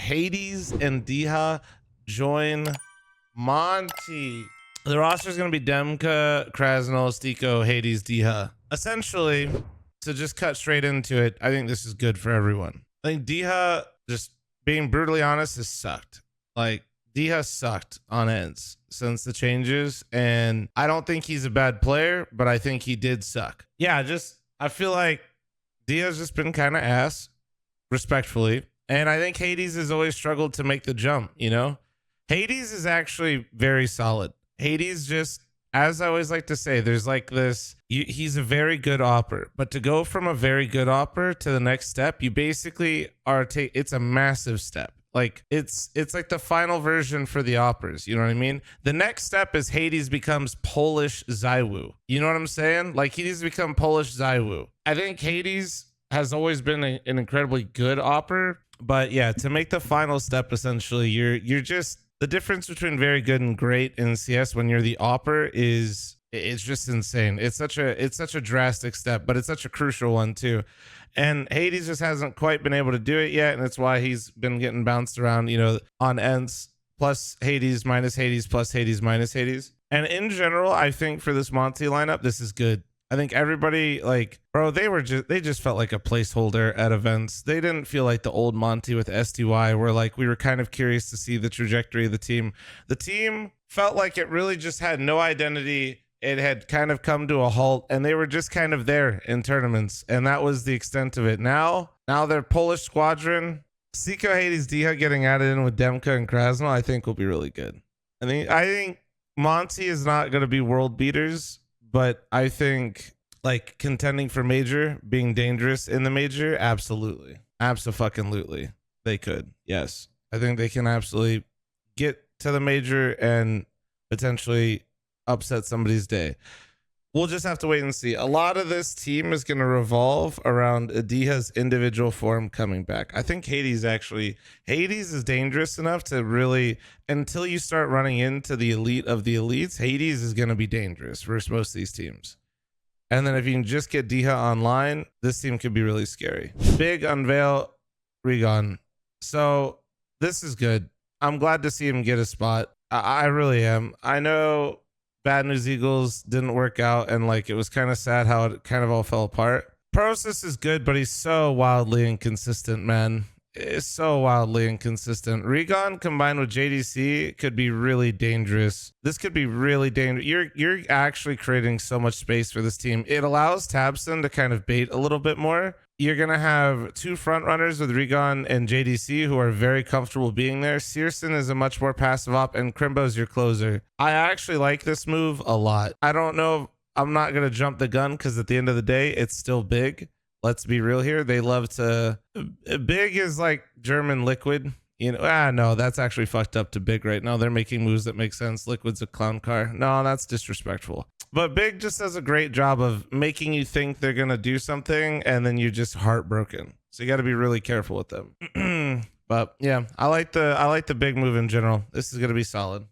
Hades and Diha join Monte. The roster is going to be Demka, Krasnal, Stiko, Hades, Diha. Essentially, to just cut straight into it, I think this is good for everyone. I think Diha, just being brutally honest, has sucked. Like, Diha sucked on ends since the changes, and I don't think he's a bad player, but I think he did suck. Yeah, I feel like Diha's just been kind of ass, respectfully, and I think Hades has always struggled to make the jump, you know? Hades is actually very solid. Hades just, as I always like to say, there's like this, he's a very good opper, but to go from a very good opper to the next step, you basically are, it's a massive step. Like it's like the final version for the oppers. You know what I mean? The next step is Hades becomes Polish Zaiwu. You know what I'm saying? Like he needs to become Polish Zaiwu. I think Hades has always been an incredibly good opper, but yeah, to make the final step, essentially, you're just, the difference between very good and great in CS when you're the opper is, it's just insane. It's such a drastic step, but it's such a crucial one too. And Hades just hasn't quite been able to do it yet, and that's why he's been getting bounced around, you know, on ends plus Hades minus Hades plus Hades minus Hades. And in general, I think for this Monte lineup, this is good. I think everybody, like, bro, they just felt like a placeholder at events. They didn't feel like the old Monte with STY, where like we were kind of curious to see the trajectory of the team. The team felt like it really just had no identity. It had kind of come to a halt, and they were just kind of there in tournaments, and that was the extent of it. Now their Polish squadron, Siko, Hades, Diha getting added in with Demka and Krasnal, I think will be really good. I think Monte is not going to be world beaters, but I think like contending for major, being dangerous in the major, absolutely, absolutely, they could. Yes, I think they can absolutely get to the major and potentially upset somebody's day. We'll just have to wait and see. A lot of this team is going to revolve around Diha's individual form coming back. I think Hades is dangerous enough to really, until you start running into the elite of the elites, Hades is going to be dangerous versus most of these teams. And then if you can just get Diha online, this team could be really scary. Big unveil Regon. So this is good. I'm glad to see him get a spot. I really am. I know Bad News Eagles didn't work out, and like it was kind of sad how it kind of all fell apart. Process is good, but he's so wildly inconsistent, man. It's so wildly inconsistent. Regon combined with JDC could be really dangerous. This could be really dangerous. You're actually creating so much space for this team. It allows Tabson to kind of bait a little bit more. You're going to have two front runners with Regon and JDC who are very comfortable being there. Searson is a much more passive op, and Crimbo's your closer. I actually like this move a lot. I don't know. I'm not going to jump the gun because at the end of the day, it's still big. Let's be real here. They love to... Big is like German Liquid. You know, no, that's actually fucked up to Big right now. They're making moves that make sense. Liquid's a clown car. No, that's disrespectful. But Big just does a great job of making you think they're going to do something, and then you're just heartbroken. So you got to be really careful with them. But yeah, I like the Big move in general. This is going to be solid.